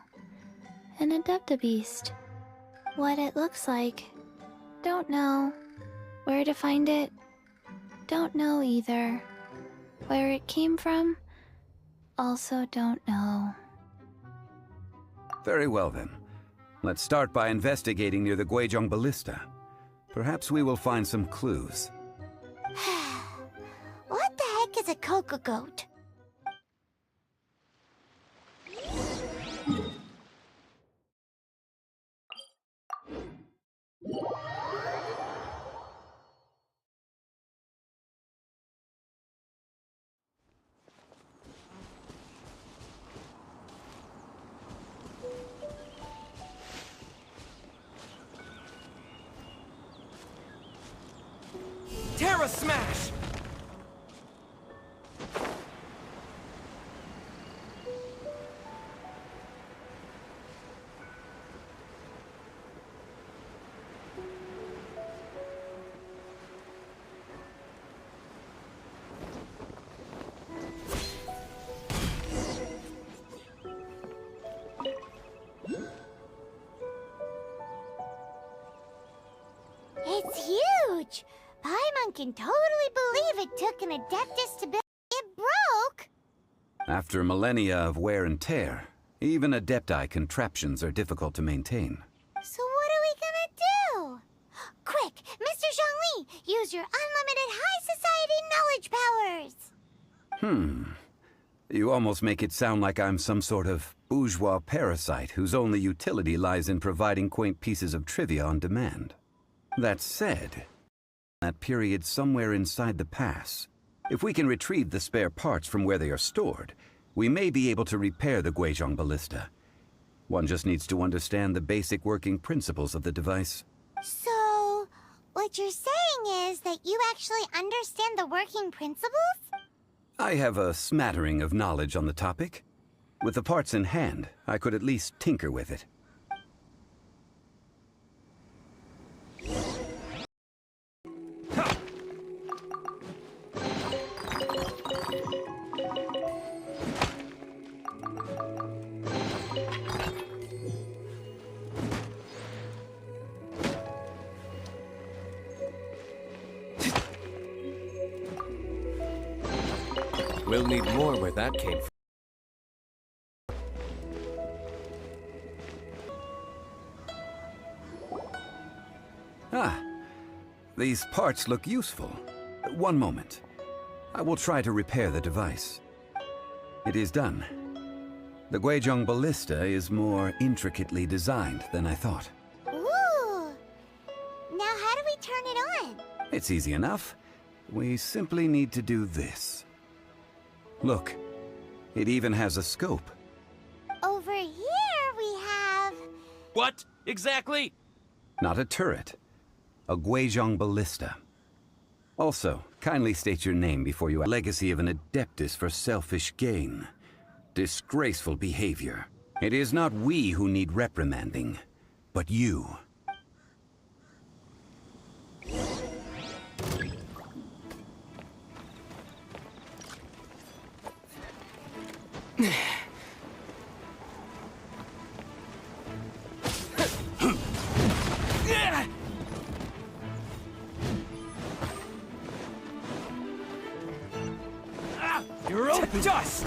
an adeptabeast. What it looks like, don't know. Where to find it, don't know either. Where it came from, also don't know. Very well then. Let's start by investigating near the Guizhong Ballista. Perhaps we will find some clues. What the heck is a cocoa goat? Terra Smash! It's huge! Paimon can totally believe it took an Adeptus to build it. Broke! After millennia of wear and tear, even Adepti contraptions are difficult to maintain. So what are we gonna do? Quick, Mr. Zhongli, use your unlimited high society knowledge powers! You almost make it sound like I'm some sort of bourgeois parasite whose only utility lies in providing quaint pieces of trivia on demand. That said, that period somewhere inside the pass, if we can retrieve the spare parts from where they are stored, we may be able to repair the Guizhong Ballista. One just needs to understand the basic working principles of the device. So, what you're saying is that you actually understand the working principles? I have a smattering of knowledge on the topic. With the parts in hand, I could at least tinker with it. We'll need more where that came from. Ah, these parts look useful. One moment. I will try to repair the device. It is done. The Guizhong Ballista is more intricately designed than I thought. Ooh! Now how do we turn it on? It's easy enough. We simply need to do this. Look, it even has a scope. Over here we have... What? Exactly? Not a turret. A Guizhong Ballista. Also, kindly state your name before you... Legacy of an Adeptus for selfish gain. Disgraceful behavior. It is not we who need reprimanding, but you. You're open! Dust!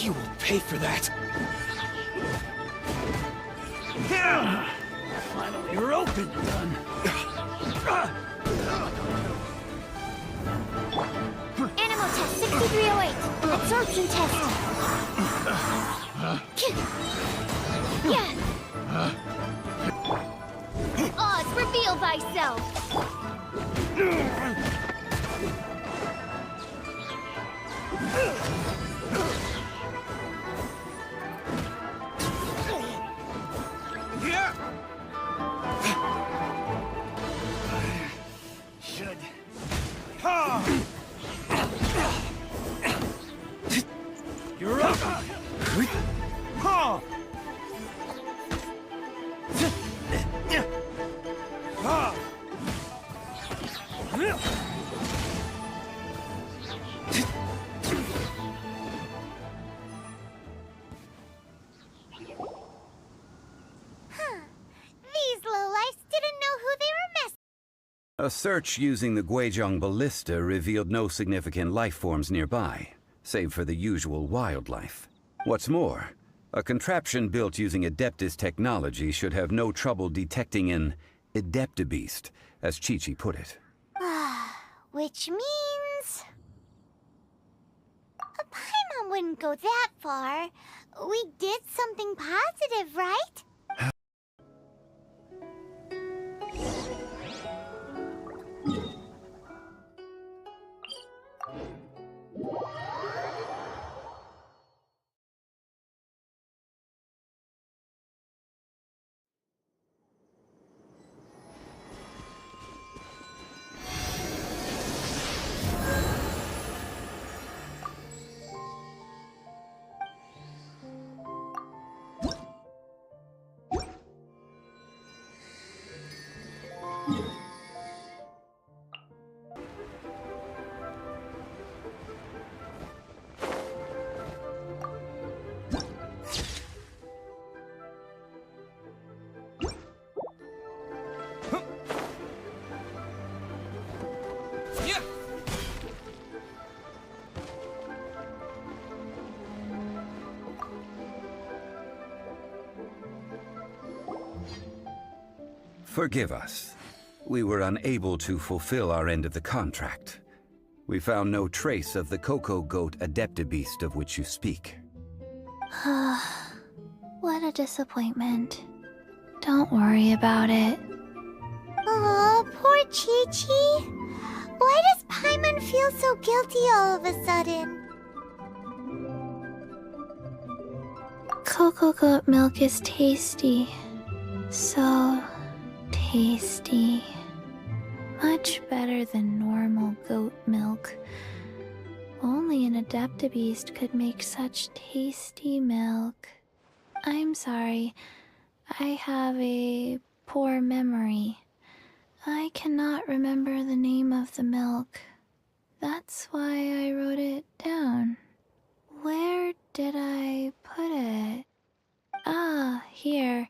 You will pay for that. Finally, you're open. Done. Animal test 6308. Absorption test. Oz, reveal thyself. Should. You're up. These lowlifes didn't know who they were messing. A search using the Guizhong Ballista revealed no significant life forms nearby, save for the usual wildlife. What's more, a contraption built using Adeptus technology should have no trouble detecting an Adeptabeast, as Chi-Chi put it. Which means... Paimon wouldn't go that far. We did something positive, right? Forgive us. We were unable to fulfill our end of the contract. We found no trace of the Cocoa Goat Adeptabeast of which you speak. What a disappointment. Don't worry about it. Aw, poor Chi-Chi. Why does Paimon feel so guilty all of a sudden? Cocoa goat milk is tasty. So tasty. Much better than normal goat milk. Only an Adeptabeast could make such tasty milk. I'm sorry. I have a poor memory. I cannot remember the name of the milk. That's why I wrote it down. Where did I put it? Ah, here.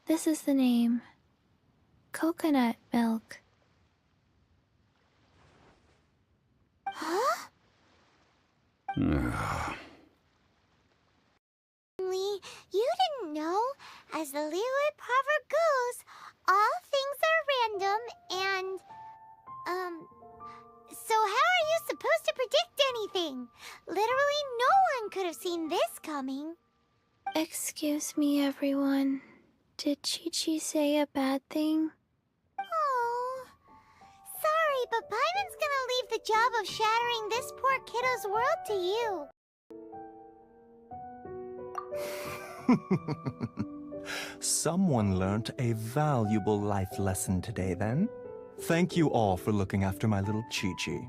This is the name. Coconut milk. Huh? You didn't know? As the Liyue proverb goes, all things are random and... So how are you supposed to predict anything? Literally no one could have seen this coming. Excuse me, everyone. Did Chi-Chi say a bad thing? Oh, sorry, but Paimon's gonna leave the job of shattering this poor kiddo's world to you. Someone learnt a valuable life lesson today, then. Thank you all for looking after my little Chi-Chi.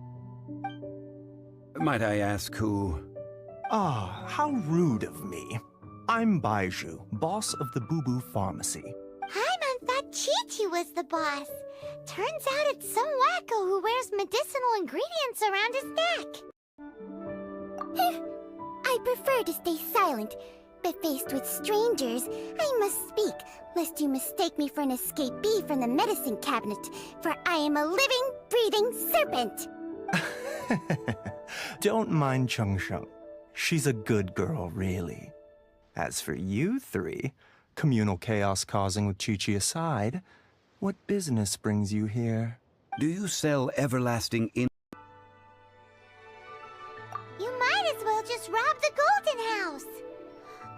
Might I ask who? Ah, how rude of me. I'm Baiju, boss of the Boo Boo Pharmacy. Paimon thought Chi-Chi was the boss. Turns out it's some wacko who wears medicinal ingredients around his neck. I prefer to stay silent, but faced with strangers, I must speak, lest you mistake me for an escapee from the medicine cabinet, for I am a living, breathing serpent. Don't mind Chung Sheng. She's a good girl, really. As for you three, communal chaos causing with Chi-Chi aside, what business brings you here? Do you sell everlasting in... You might as well just rob the Golden House.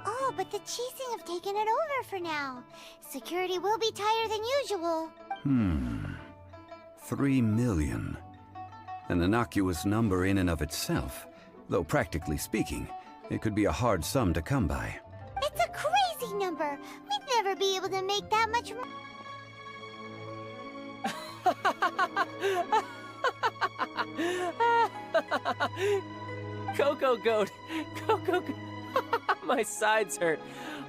Oh, but the Chising have taken it over for now. Security will be tighter than usual. 3 million. An innocuous number in and of itself, though practically speaking, it could be a hard sum to come by. It's a crazy number. We'd never be able to make that much Coco Goat! Coco Goat! My sides hurt.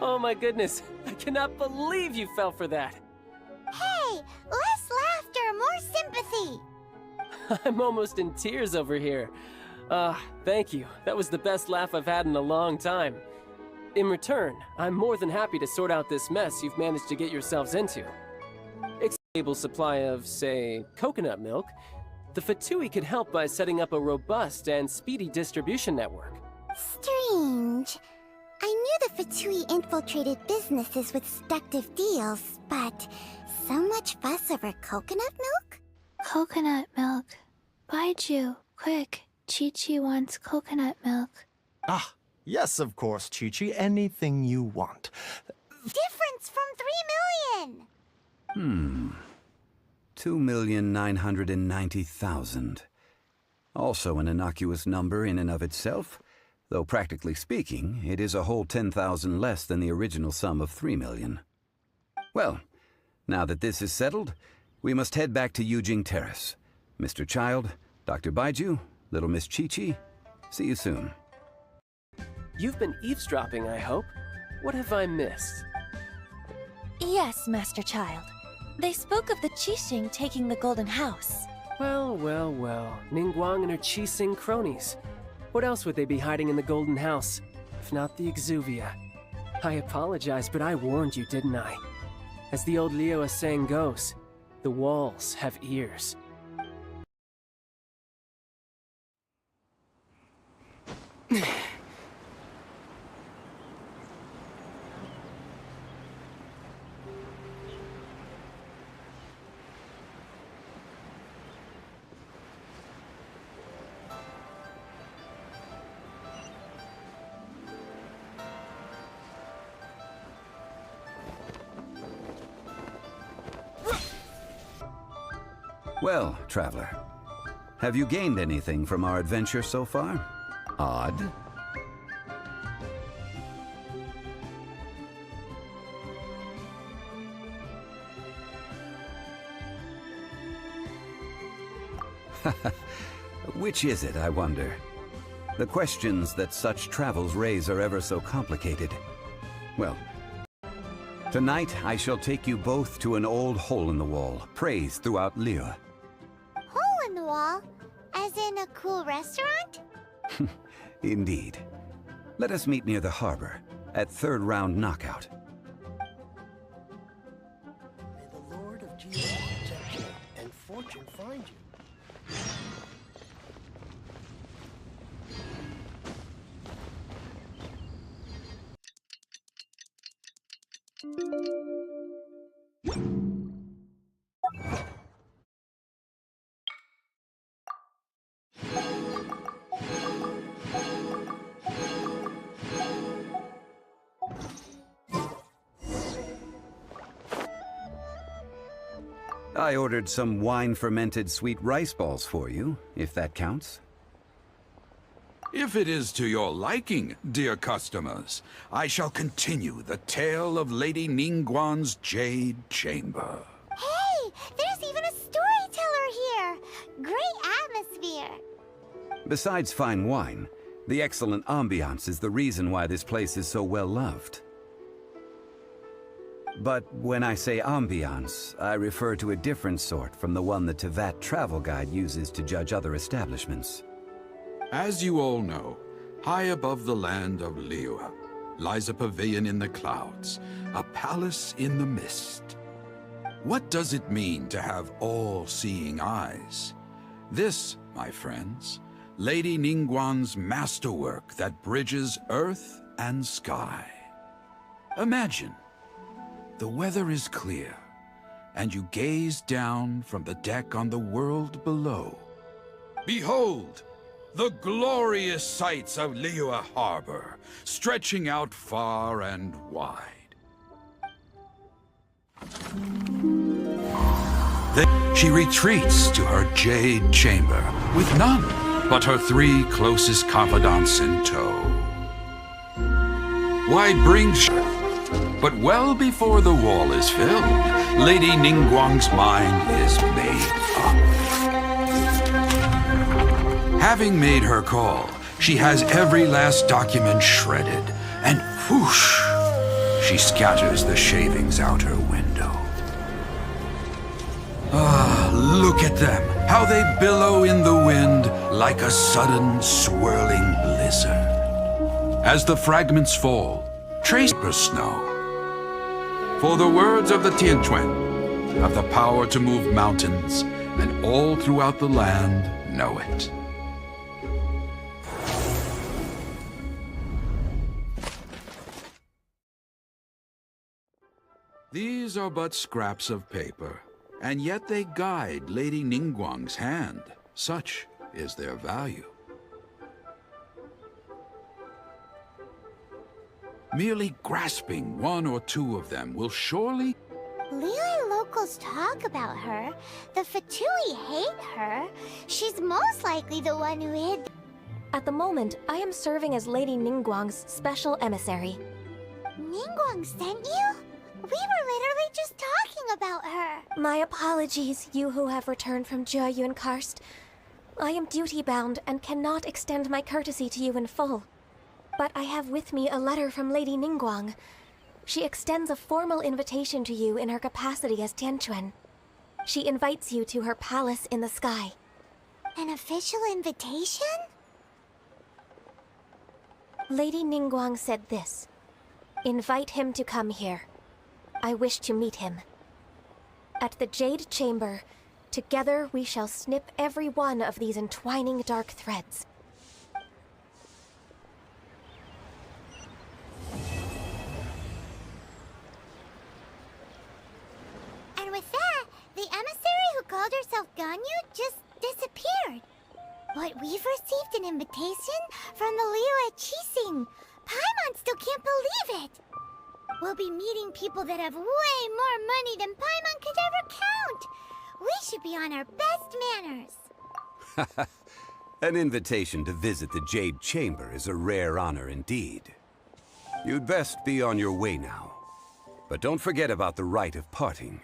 Oh my goodness. I cannot believe you fell for that. Hey, less laughter, more sympathy. I'm almost in tears over here. Thank you. That was the best laugh I've had in a long time. In return, I'm more than happy to sort out this mess you've managed to get yourselves into. A stable supply of, say, coconut milk, the Fatui could help by setting up a robust and speedy distribution network. Strange. I knew the Fatui infiltrated businesses with seductive deals, but so much fuss over coconut milk? Coconut milk. Baiju, quick. Chi-Chi wants coconut milk. Ah, yes, of course, Chi-Chi. Anything you want. Difference from 3 million! 2,990,000. Also an innocuous number in and of itself, though practically speaking, it is a whole 10,000 less than the original sum of 3 million. Well, now that this is settled, we must head back to Yujing Terrace. Mr. Child, Dr. Baiju, little Miss Chi-Chi, see you soon. You've been eavesdropping, I hope. What have I missed? Yes, Master Child. They spoke of the Qixing taking the Golden House. Well, well, well. Ningguang and her Qixing cronies. What else would they be hiding in the Golden House, if not the Exuvia? I apologize, but I warned you, didn't I? As the old Liyue saying goes, the walls have ears. Well, traveler, have you gained anything from our adventure so far? Odd? Which is it, I wonder? The questions that such travels raise are ever so complicated. Well, Tonight, I shall take you both to an old hole-in-the-wall, praised throughout Liyue. Hole in the wall? As in a cool restaurant? Indeed. Let us meet near the harbor, at third round knockout. May the Lord of Jesus protect you and fortune find you. I ordered some wine-fermented sweet rice balls for you, if that counts. If it is to your liking, dear customers, I shall continue the tale of Lady Ningguang's Jade Chamber. Hey, there's even a storyteller here! Great atmosphere! Besides fine wine, the excellent ambiance is the reason why this place is so well loved. But when I say ambiance, I refer to a different sort from the one the Tevat travel guide uses to judge other establishments. As you all know, high above the land of Liyue lies a pavilion in the clouds, a palace in the mist. What does it mean to have all-seeing eyes? This, my friends, Lady Ningguang's masterwork that bridges earth and sky. Imagine, the weather is clear, and you gaze down from the deck on the world below. Behold, the glorious sights of Liyue Harbor, stretching out far and wide. Then she retreats to her jade chamber, with none but her 3 closest confidants in tow. Why bring But well before the wall is filled, Lady Ningguang's mind is made up. Having made her call, she has every last document shredded, and whoosh, she scatters the shavings out her window. Ah, look at them, how they billow in the wind like a sudden swirling blizzard. As the fragments fall, trace her snow. For the words of the Tianquan have the power to move mountains, and all throughout the land know it. These are but scraps of paper, and yet they guide Lady Ningguang's hand. Such is their value. Merely grasping 1 or 2 of them will surely... Liyue locals talk about her. The Fatui hate her. She's most likely the one who hid... At the moment, I am serving as Lady Ningguang's special emissary. Ningguang sent you? We were literally just talking about her. My apologies, you who have returned from Jieyun Karst. I am duty-bound and cannot extend my courtesy to you in full. But I have with me a letter from Lady Ningguang. She extends a formal invitation to you in her capacity as Tianquan. She invites you to her palace in the sky. An official invitation? Lady Ningguang said this. Invite him to come here. I wish to meet him. At the Jade Chamber, together we shall snip every one of these entwining dark threads. And with that, the emissary who called herself Ganyu just disappeared. But we've received an invitation from the Liyue Qixing. Paimon still can't believe it. We'll be meeting people that have way more money than Paimon could ever count. We should be on our best manners. An invitation to visit the Jade Chamber is a rare honor indeed. You'd best be on your way now. But don't forget about the rite of parting.